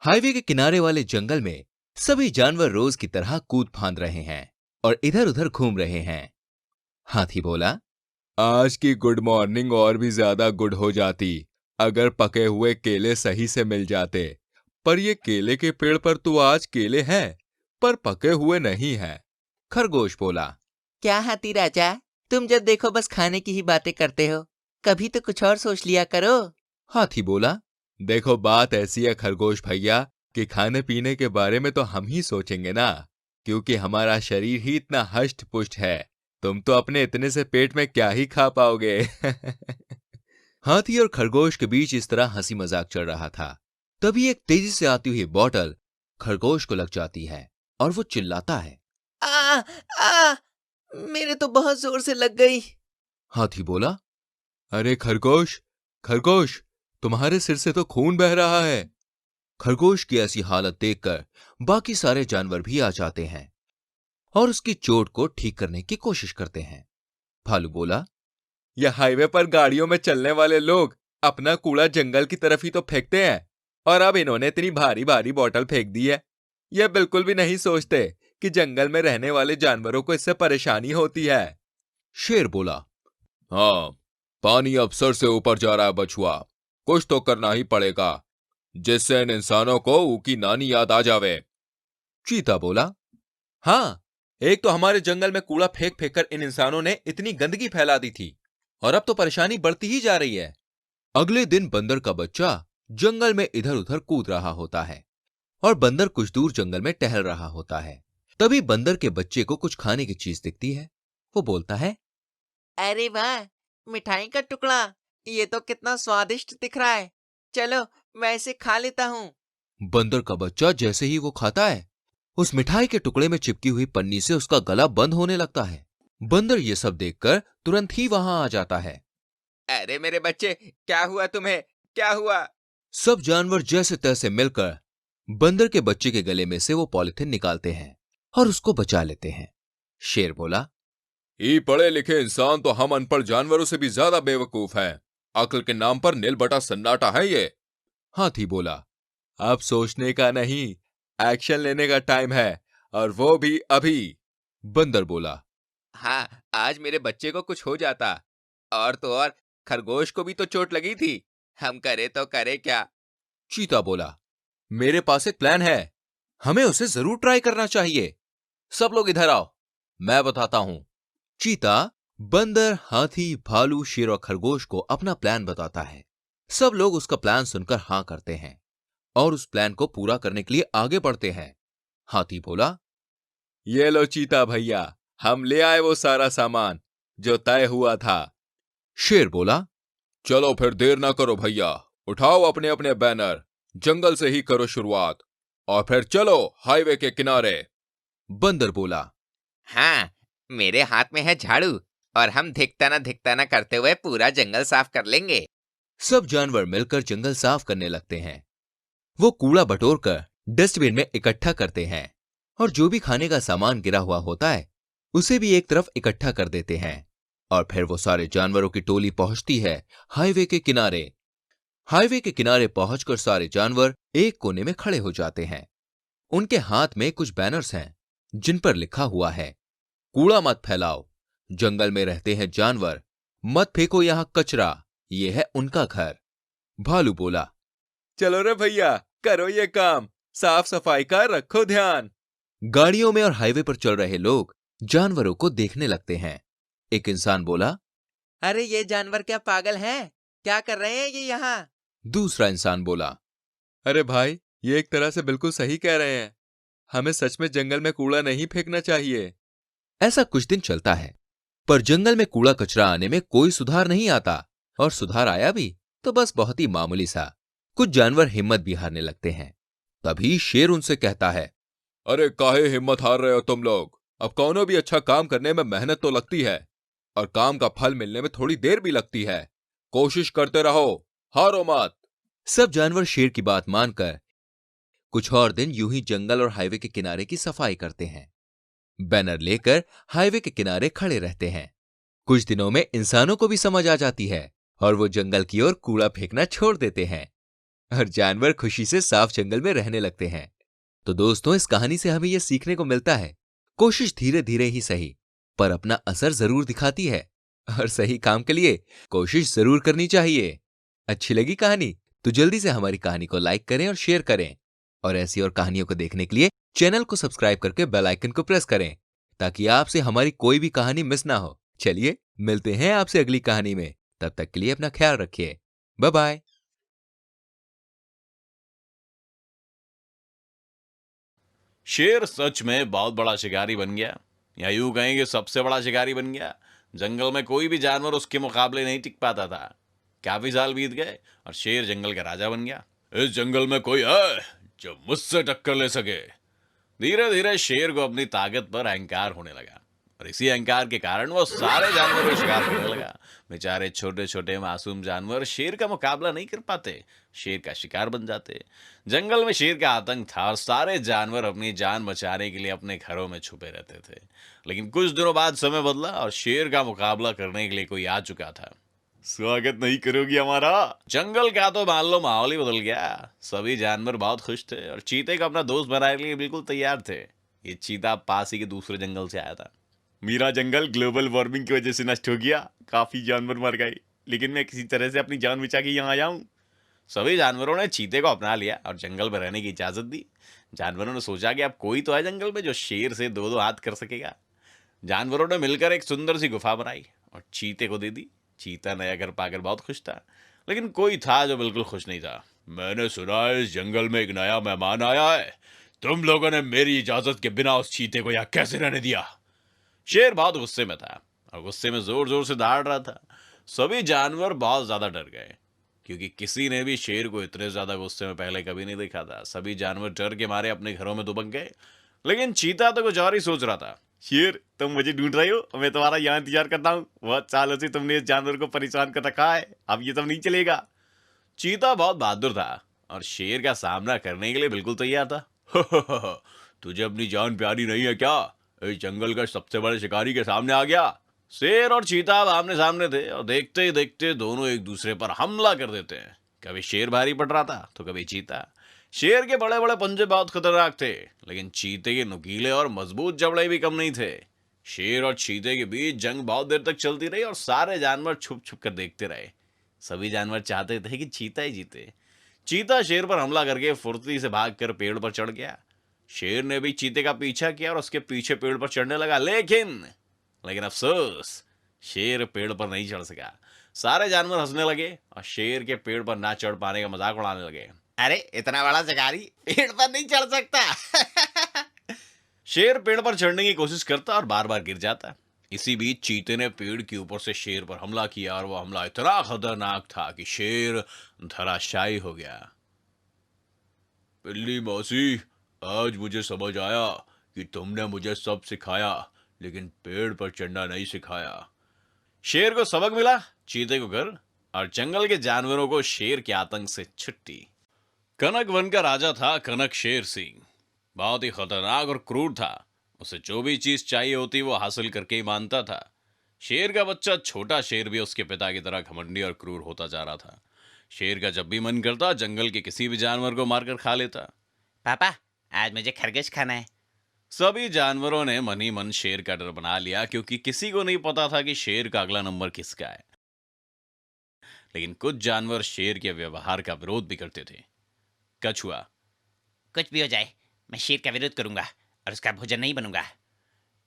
Highway के किनारे वाले जंगल में सभी जानवर रोज की तरह कूद फांद रहे हैं और इधर उधर घूम रहे हैं। हाथी बोला, आज की गुड मॉर्निंग और भी ज्यादा गुड हो जाती अगर पके हुए केले सही से मिल जाते। पर ये केले के पेड़ पर तो आज केले हैं पर पके हुए नहीं हैं। खरगोश बोला, क्या हाथी राजा, तुम जब देखो बस खाने की ही बातें करते हो, कभी तो कुछ और सोच लिया करो। हाथी बोला, देखो बात ऐसी है खरगोश भैया कि खाने पीने के बारे में तो हम ही सोचेंगे ना, क्योंकि हमारा शरीर ही इतना हष्ट पुष्ट है। तुम तो अपने इतने से पेट में क्या ही खा पाओगे। हाथी और खरगोश के बीच इस तरह हंसी मजाक चल रहा था। तभी एक तेजी से आती हुई बॉटल खरगोश को लग जाती है और वो चिल्लाता है, आ आ मेरे तो बहुत जोर से लग गई। हाथी बोला, अरे खरगोश खरगोश, तुम्हारे सिर से तो खून बह रहा है। खरगोश की ऐसी हालत देखकर बाकी सारे जानवर भी आ जाते हैं और उसकी चोट को ठीक करने की कोशिश करते हैं। भालू बोला, यह हाईवे पर गाड़ियों में चलने वाले लोग अपना कूड़ा जंगल की तरफ ही तो फेंकते हैं और अब इन्होंने इतनी भारी भारी बोतल फेंक दी है। यह बिल्कुल भी नहीं सोचते कि जंगल में रहने वाले जानवरों को इससे परेशानी होती है। शेर बोला, हाँ, पानी अब सर से ऊपर जा रहा है बछुआ, कुछ तो करना ही पड़ेगा जिससे इन इंसानों को ऊकी नानी याद आ जावे। चीता बोला, हाँ, एक तो हमारे जंगल में कूड़ा फेंक फेंक कर इन इंसानों ने इतनी गंदगी फैला दी थी और अब तो परेशानी बढ़ती ही जा रही है। अगले दिन बंदर का बच्चा जंगल में इधर उधर कूद रहा होता है और बंदर कुछ दूर जंगल में टहल रहा होता है। तभी बंदर के बच्चे को कुछ खाने की चीज दिखती है। वो बोलता है, अरे वाह, मिठाई का टुकड़ा, ये तो कितना स्वादिष्ट दिख रहा है। चलो मैं इसे खा लेता हूँ। बंदर का बच्चा जैसे ही वो खाता है, उस मिठाई के टुकड़े में चिपकी हुई पन्नी से उसका गला बंद होने लगता है। बंदर ये सब देखकर तुरंत ही वहां आ जाता है। अरे मेरे बच्चे, क्या हुआ तुम्हें, क्या हुआ? सब जानवर जैसे तैसे मिलकर बंदर के बच्चे के गले में से वो पॉलिथिन निकालते हैं और उसको बचा लेते हैं। शेर बोला, ये पढ़े लिखे इंसान तो हम अनपढ़ जानवरों से भी ज्यादा बेवकूफ हैं। अक्ल के नाम पर नील बटा सन्नाटा है ये। हाथी बोला, अब सोचने का नहीं, एक्शन लेने का टाइम है, और वो भी अभी। बंदर बोला, हाँ, आज मेरे बच्चे को कुछ हो जाता, और तो और खरगोश को भी तो चोट लगी थी। हम करे तो करे क्या? चीता बोला, मेरे पास एक प्लान है, हमें उसे जरूर ट्राई करना चाहिए। सब लोग इधर आओ, मैं बताता हूं। चीता बंदर, हाथी, भालू, शेर और खरगोश को अपना प्लान बताता है। सब लोग उसका प्लान सुनकर हां करते हैं और उस प्लान को पूरा करने के लिए आगे बढ़ते हैं। हाथी बोला, ये लो चीता भैया, हम ले आए वो सारा सामान जो तय हुआ था। शेर बोला, चलो फिर देर ना करो भैया, उठाओ अपने अपने बैनर, जंगल से ही करो शुरुआत और फिर चलो हाईवे के किनारे। बंदर बोला, हाँ, मेरे हाथ में है झाड़ू, और हम धिकता ना करते हुए पूरा जंगल साफ कर लेंगे। सब जानवर मिलकर जंगल साफ करने लगते हैं। वो कूड़ा बटोरकर डस्टबिन में इकट्ठा करते हैं और जो भी खाने का सामान गिरा हुआ होता है उसे भी एक तरफ इकट्ठा कर देते हैं। और फिर वो सारे जानवरों की टोली पहुंचती है हाईवे के किनारे। हाईवे के किनारे पहुंचकर सारे जानवर एक कोने में खड़े हो जाते हैं। उनके हाथ में कुछ बैनर्स हैं जिन पर लिखा हुआ है, कूड़ा मत फैलाओ, जंगल में रहते हैं जानवर, मत फेंको यहां कचरा, ये है उनका घर। भालू बोला, चलो रे भैया, करो ये काम, साफ सफाई का रखो ध्यान। गाड़ियों में और हाईवे पर चल रहे लोग जानवरों को देखने लगते हैं। एक इंसान बोला, अरे ये जानवर क्या पागल हैं? क्या कर रहे हैं ये यहाँ? दूसरा इंसान बोला, अरे भाई, ये एक तरह से बिल्कुल सही कह रहे हैं, हमें सच में जंगल में कूड़ा नहीं फेंकना चाहिए। ऐसा कुछ दिन चलता है, पर जंगल में कूड़ा कचरा आने में कोई सुधार नहीं आता, और सुधार आया भी तो बस बहुत ही मामूली सा। कुछ जानवर हिम्मत भी हारने लगते हैं। तभी शेर उनसे कहता है, अरे काहे हिम्मत हार रहे हो तुम लोग? अब कौनो भी अच्छा काम करने में मेहनत तो लगती है और काम का फल मिलने में थोड़ी देर भी लगती है। कोशिश करते रहो, हारो मत। सब जानवर शेर की बात मानकर कुछ और दिन यूं ही जंगल और हाईवे के किनारे की सफाई करते हैं। बैनर लेकर हाईवे के किनारे खड़े रहते हैं। कुछ दिनों में इंसानों को भी समझ आ जाती है और वो जंगल की ओर कूड़ा फेंकना छोड़ देते हैं। और जानवर खुशी से साफ जंगल में रहने लगते हैं। तो दोस्तों, इस कहानी से हमें यह सीखने को मिलता है, कोशिश धीरे धीरे ही सही, पर अपना असर जरूर दिखाती है। और सही काम के लिए कोशिश जरूर करनी चाहिए। अच्छी लगी कहानी? तो जल्दी से हमारी कहानी को लाइक करें और शेयर करें। और ऐसी और कहानियों को देखने के लिए चैनल को सब्सक्राइब करके बेल आइकन को प्रेस करें, ताकि आपसे हमारी कोई भी कहानी मिस ना हो। चलिए मिलते हैं आपसे अगली कहानी में। तब तक के लिए अपना ख्याल रखिए। Bye bye. शेर सच में बहुत बड़ा शिकारी बन गया, या यूं कहें कि सबसे बड़ा शिकारी बन गया। जंगल में कोई भी जानवर उसके मुकाबले नहीं टिक पाता था। काफी साल बीत गए और शेर जंगल का राजा बन गया। इस जंगल में कोई है जो मुझसे टक्कर ले सके? धीरे धीरे शेर को अपनी ताकत पर अहंकार होने लगा, और इसी अहंकार के कारण वो सारे जानवरों का शिकार करने लगा। बेचारे छोटे छोटे मासूम जानवर शेर का मुकाबला नहीं कर पाते, शेर का शिकार बन जाते। जंगल में शेर का आतंक था और सारे जानवर अपनी जान बचाने के लिए अपने घरों में छुपे रहते थे। लेकिन कुछ दिनों बाद समय बदला और शेर का मुकाबला करने के लिए कोई आ चुका था। स्वागत नहीं करोगी हमारा? जंगल का तो मान लो माहौल ही बदल गया। सभी जानवर बहुत खुश थे और चीते को अपना दोस्त बनाने के लिए बिल्कुल तैयार थे। ये चीता पास ही के दूसरे जंगल से आया था। मेरा जंगल ग्लोबल वार्मिंग की वजह से नष्ट हो गया, काफी जानवर मर गए, लेकिन मैं किसी तरह से अपनी जान बचा के यहाँ आया हूँ। सभी जानवरों ने चीते को अपना लिया और जंगल में रहने की इजाजत दी। जानवरों ने सोचा कि अब कोई तो है जंगल में जो शेर से दो दो हाथ कर सकेगा। जानवरों ने मिलकर एक सुंदर सी गुफा बनाई और चीते को दे दी। चीता नया घर पाकर बहुत खुश था, लेकिन कोई था जो बिल्कुल खुश नहीं था। मैंने सुना है इस जंगल में एक नया मेहमान आया है। तुम लोगों ने मेरी इजाजत के बिना उस चीते को यहाँ कैसे रहने दिया? शेर बहुत गुस्से में था और गुस्से में जोर जोर से दहाड़ रहा था। सभी जानवर बहुत ज्यादा डर गए, क्योंकि किसी ने भी शेर को इतने ज्यादा गुस्से में पहले कभी नहीं देखा था। सभी जानवर डर के मारे अपने घरों में दुबक गए, लेकिन चीता तो कुछ और ही सोच रहा था। शेर, तुम मुझे ढूंढ रहे हो, मैं तुम्हारा यहाँ इंतजार करता हूँ। बहुत सालों से तुमने इस जानवर को परेशान कर रखा है, अब ये सब नहीं चलेगा। चीता बहुत बहादुर था और शेर का सामना करने के लिए बिल्कुल तैयार था। तुझे अपनी जान प्यारी नहीं है क्या? इस जंगल का सबसे बड़े शिकारी के सामने आ गया। शेर और चीता अब आमने सामने थे और देखते ही देखते दोनों एक दूसरे पर हमला कर देते हैं। कभी शेर भारी पड़ रहा था तो कभी चीता। शेर के बड़े बड़े पंजे बहुत खतरनाक थे, लेकिन चीते के नुकीले और मजबूत जबड़े भी कम नहीं थे। शेर और चीते के बीच जंग बहुत देर तक चलती रही और सारे जानवर छुप छुप कर देखते रहे। सभी जानवर चाहते थे कि चीता ही जीते। चीता शेर पर हमला करके फुर्ती से भागकर पेड़ पर चढ़ गया। शेर ने भी चीते का पीछा किया और उसके पीछे पेड़ पर चढ़ने लगा, लेकिन अफसोस, शेर पेड़ पर नहीं चढ़ सका। सारे जानवर हंसने लगे और शेर के पेड़ पर ना चढ़ पाने का मजाक उड़ाने लगे। अरे इतना बड़ा शिकारी पेड़ पर नहीं चढ़ सकता। शेर पेड़ पर चढ़ने की कोशिश करता और बार बार गिर जाता। इसी बीच चीते ने पेड़ के ऊपर से शेर पर हमला किया और वह हमला इतना खतरनाक था कि शेर धराशायी हो गया। पिल्ली मौसी, आज मुझे समझ आया कि तुमने मुझे सब सिखाया, लेकिन पेड़ पर चढ़ना नहीं सिखाया। शेर को सबक मिला, चीते को घर और जंगल के जानवरों को शेर के आतंक से छुट्टी। कनक वन का राजा था कनक शेर सिंह। बहुत ही खतरनाक और क्रूर था। उसे जो भी चीज चाहिए होती वो हासिल करके ही मानता था। शेर का बच्चा छोटा शेर भी उसके पिता की तरह घमंडी और क्रूर होता जा रहा था। शेर का जब भी मन करता जंगल के किसी भी जानवर को मारकर खा लेता। पापा, आज मुझे खरगोश खाना है। सभी जानवरों ने मन ही मन शेर का डर बना लिया, क्योंकि किसी को नहीं पता था कि शेर का अगला नंबर किसका है। लेकिन कुछ जानवर शेर के व्यवहार का विरोध भी करते थे। कछुआ, कुछ भी हो जाए, मैं शेर का विरोध करूंगा और उसका भोजन नहीं बनूंगा।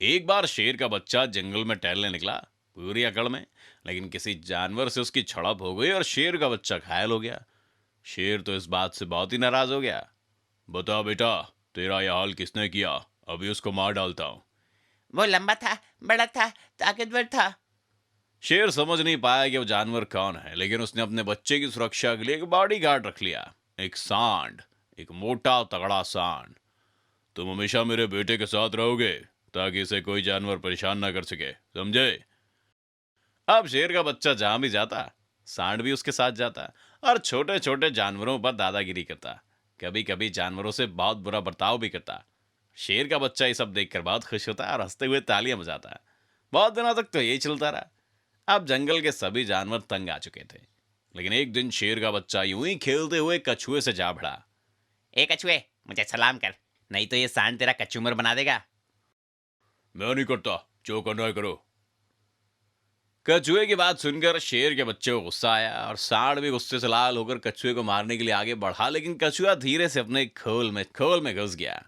एक बार शेर का बच्चा जंगल में टहलने निकला पूरी अकड़ में, लेकिन किसी जानवर से उसकी झड़प हो गई और शेर का बच्चा घायल हो गया। शेर तो इस बात से बहुत ही नाराज हो गया। बता बेटा, तेरा यह हाल किसने किया? अभी उसको मार डालता हूं। वो लंबा था, बड़ा था, ताकतवर था। शेर समझ नहीं पाया कि वो जानवर कौन है, लेकिन उसने अपने बच्चे की सुरक्षा के लिए एक बॉडी गार्ड रख लिया, एक सांड, एक मोटा तगड़ा सांड। तुम हमेशा मेरे बेटे के साथ रहोगे ताकि इसे कोई जानवर परेशान ना कर सके, समझे? अब शेर का बच्चा जहां भी जाता, सांड भी उसके साथ जाता और छोटे छोटे जानवरों पर दादागिरी करता। कभी कभी जानवरों से बहुत बुरा बर्ताव भी करता। शेर का बच्चा ये सब देखकर बहुत खुश होता और हंसते हुए तालियां बजाता। बहुत दिनों तक तो यही चलता रहा। अब जंगल के सभी जानवर तंग आ चुके थे। लेकिन एक दिन शेर का बच्चा यूं ही खेलते हुए कछुए से जा भिड़ा। ए कछुए, मुझे सलाम कर, नहीं तो ये सांड तेरा कचूमर बना देगा। मैं नहीं करता, जो करना है करो। कछुए की बात सुनकर शेर के बच्चे को गुस्सा आया और सांड भी गुस्से से लाल होकर कछुए को मारने के लिए आगे बढ़ा, लेकिन कछुआ धीरे से अपने खोल में घुस गया।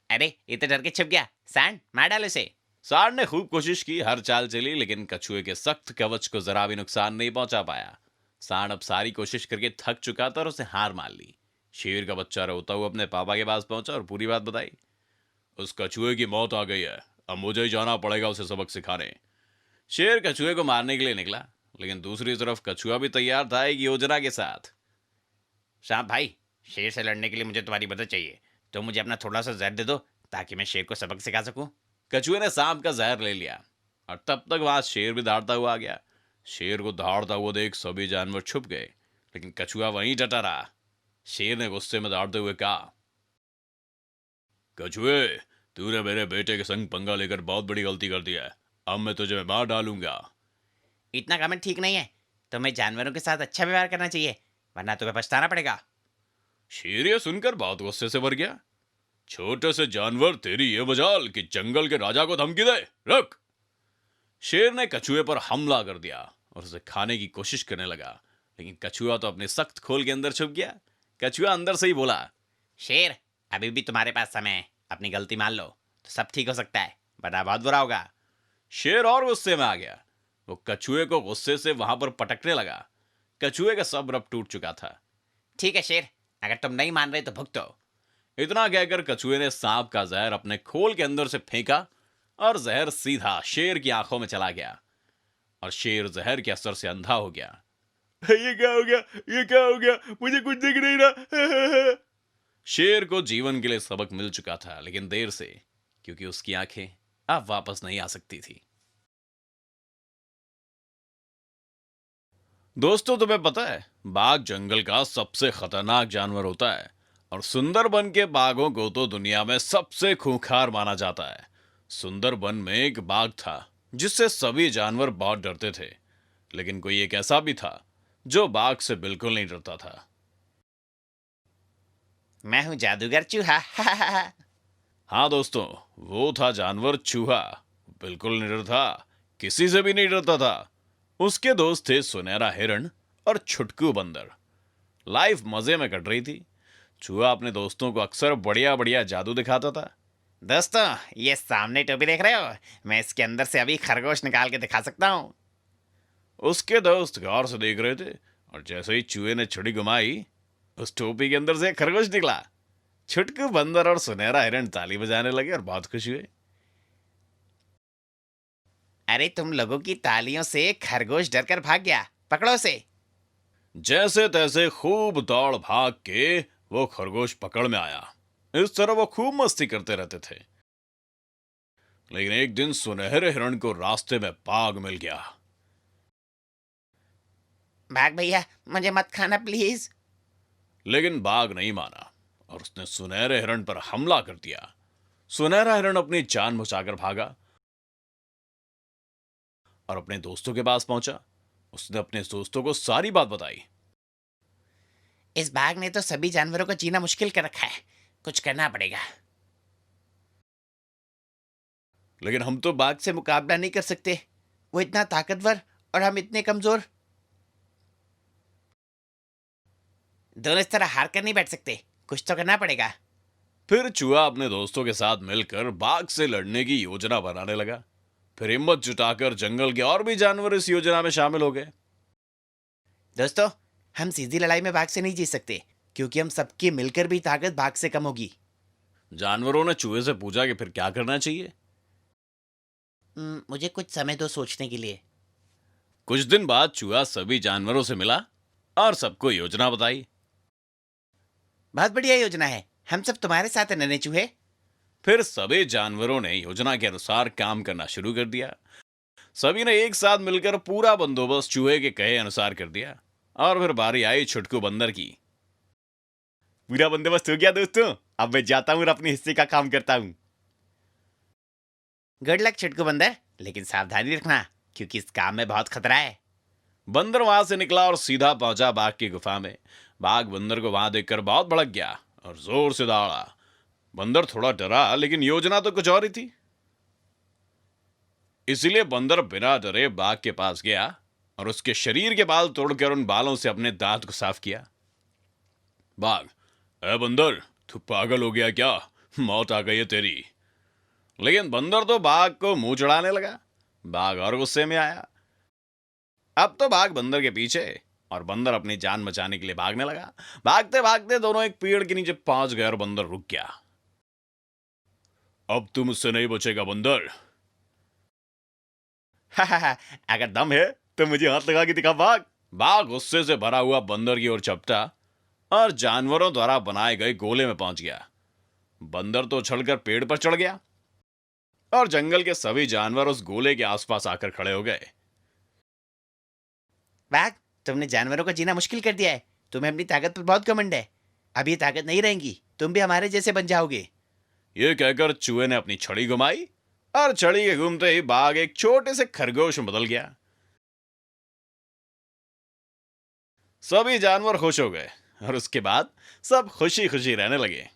अरे ये तो डर के छुप गया, सांड मार डाल उसे। सांड ने खूब कोशिश की, हर चाल चली, लेकिन कछुए के सख्त कवच को जरा भी नुकसान नहीं पहुंचा पाया। सांड अब सारी कोशिश करके थक चुका था और उसे हार मान ली। शेर का बच्चा रोता हुआ अपने पापा के पास पहुंचा और पूरी बात बताई। उस कछुए की मौत आ गई है, अब मुझे ही जाना पड़ेगा उसे सबक सिखाने। शेर कछुए को मारने के लिए निकला, लेकिन दूसरी तरफ कछुआ भी तैयार था एक योजना के साथ। सांप भाई, शेर से लड़ने के लिए मुझे तुम्हारी मदद चाहिए, तो मुझे अपना थोड़ा सा जहर दे दो ताकि मैं शेर को सबक सिखा सकूं। कछुए ने सांप का जहर ले लिया और तब तक वहां शेर भी दौड़ता हुआ आ गया। शेर को दौड़ता हुआ देख सभी जानवर छुप गए, लेकिन कछुआ वहीं डटा रहा। शेर ने गुस्से में दौड़ते हुए कहा, कछुए, तूने मेरे बेटे के संग पंगा लेकर बहुत बड़ी गलती कर दी है, अब मैं तुझे मार डालूंगा। इतना कमेंट ठीक नहीं है, तुम्हें जानवरों के साथ अच्छा व्यवहार करना चाहिए, वरना तुम्हें पछताना पड़ेगा। शेर ये सुनकर बहुत गुस्से से भर गया। छोटे से जानवर, तेरी ये मजाल कि जंगल के राजा को धमकी दे, रुक। शेर ने कछुए पर हमला कर दिया और उसे खाने की कोशिश करने लगा, लेकिन कछुआ तो अपने सख्त खोल के अंदर छुप गया। कछुआ अंदर से ही बोला, शेर, अभी भी तुम्हारे पास समय है, अपनी गलती मान लो तो सब ठीक हो सकता है, वरना बहुत बुरा होगा। शेर और गुस्से में आ गया। वो कछुए को गुस्से से वहां पर पटकने लगा। कछुए का सब्र अब टूट चुका था। ठीक है शेर, अगर तुम नहीं मान रहे तो भुगतो। इतना कहकर कछुए ने सांप का जहर अपने खोल के अंदर से फेंका और जहर सीधा शेर की आंखों में चला गया और शेर जहर के असर से अंधा हो गया। ये क्या हो गया, ये क्या हो गया, मुझे कुछ दिख नहीं रहा। शेर को जीवन के लिए सबक मिल चुका था, लेकिन देर से, क्योंकि उसकी आंखें अब वापस नहीं आ सकती थी। दोस्तों, तुम्हें पता है बाघ जंगल का सबसे खतरनाक जानवर होता है और सुंदरबन के बाघों को तो दुनिया में सबसे खूंखार माना जाता है। सुंदरबन में एक बाघ था जिससे सभी जानवर बहुत डरते थे, लेकिन कोई एक ऐसा भी था जो बाघ से बिल्कुल नहीं डरता था। मैं हूं जादूगर चूहा। हाँ दोस्तों, वो था जानवर चूहा। बिल्कुल निडर था, किसी से भी नहीं डरता था। उसके दोस्त थे सुनहरा हिरण और छुटकू बंदर। लाइफ मजे में कट रही थी। चूहा अपने दोस्तों को अक्सर बढ़िया बढ़िया जादू दिखाता था। दोस्तों, ये सामने टोपी देख रहे हो, मैं इसके अंदर से अभी खरगोश निकाल के दिखा सकता हूँ। उसके दोस्त गौर से देख रहे थे और जैसे ही चूहे ने छुरी घुमाई, उस टोपी के अंदर से एक खरगोश निकला। छुटकू बंदर और सुनहरा हिरण ताली बजाने लगे और बहुत खुश हुए। अरे तुम लोगों की तालियों से खरगोश डरकर भाग गया, पकड़ो उसे। जैसे तैसे खूब दौड़ भाग के वो खरगोश पकड़ में आया। इस तरह वो खूब मस्ती करते रहते थे, लेकिन एक दिन सुनहरे हिरण को रास्ते में बाघ मिल गया। भाग भैया, मुझे मत खाना प्लीज। लेकिन बाघ नहीं माना और उसने सुनहरे हिरण पर हमला कर दिया। सुनहरा हिरण अपनी जान बचाकर भागा और अपने दोस्तों के पास पहुंचा। उसने अपने दोस्तों को सारी बात बताई। इस बाघ ने तो सभी जानवरों को जीना मुश्किल कर रखा है, कुछ करना पड़ेगा। लेकिन हम तो बाघ से मुकाबला नहीं कर सकते, वो इतना ताकतवर और हम इतने कमजोर। दोनों इस तरह हार कर नहीं बैठ सकते, कुछ तो करना पड़ेगा। फिर चूहा अपने दोस्तों के साथ मिलकर बाघ से लड़ने की योजना बनाने लगा। फिर हिम्मत जुटाकर जंगल के और भी जानवर इस योजना में शामिल हो गए। दोस्तों, हम सीधी लड़ाई में बाघ से नहीं जीत सकते, क्योंकि हम सबकी मिलकर भी ताकत बाघ से कम होगी। जानवरों ने चूहे से पूछा कि फिर क्या करना चाहिए। मुझे कुछ समय दो सोचने के लिए। कुछ दिन बाद चूहा सभी जानवरों से मिला और सबको योजना बताई। बहुत बढ़िया योजना है, हम सब तुम्हारे साथ हैं नन्हे चूहे। फिर सभी जानवरों ने योजना के अनुसार काम करना शुरू कर दिया। सभी ने एक साथ मिलकर पूरा बंदोबस्त चूहे के कहे अनुसार कर दिया और फिर बारी आई छुटकू बंदर की। पूरा बंदोबस्त हो गया दोस्तों, अब मैं जाता हूँ और अपने हिस्से का काम करता हूँ। गुड लक छुटकू बंदर, लेकिन सावधानी रखना क्योंकि इस काम में बहुत खतरा है। बंदर वहां से निकला और सीधा पहुंचा बाघ की गुफा में। बाघ बंदर को वहां देखकर बहुत भड़क गया और जोर से दौड़ा। बंदर थोड़ा डरा, लेकिन योजना तो कुछ और ही थी। इसलिए बंदर बिना डरे बाघ के पास गया और उसके शरीर के बाल तोड़कर उन बालों से अपने दांत को साफ किया। बाघ, ए बंदर, तू पागल हो गया क्या? मौत आ गई है तेरी। लेकिन बंदर तो बाघ को मुंह चढ़ाने लगा। बाघ और गुस्से में आया। अब तो बाघ बंदर के पीछे और बंदर अपनी जान बचाने के लिए भागने लगा। भागते भागते दोनों एक पेड़ के नीचे पहुंच गए और बंदर रुक गया। अब तू मुझसे नहीं बचेगा बंदर। अगर दम है तो मुझे हाथ लगा के दिखा बाघ। बाघ गुस्से से भरा हुआ बंदर की ओर चपटा और जानवरों द्वारा बनाए गए गोले में पहुंच गया। बंदर तो उछलकर पेड़ पर चढ़ गया और जंगल के सभी जानवर उस गोले के आसपास आकर खड़े हो गए। बाघ, तुमने जानवरों का जीना मुश्किल कर दिया है। तुम्हें अपनी ताकत पर बहुत घमंड है। अब ये ताकत नहीं रहेगी, तुम भी हमारे जैसे बन जाओगे। ये कहकर चूहे ने अपनी छड़ी घुमाई और छड़ी के घूमते ही बाघ एक छोटे से खरगोश में बदल गया। सभी जानवर खुश हो गए और उसके बाद सब खुशी खुशी रहने लगे।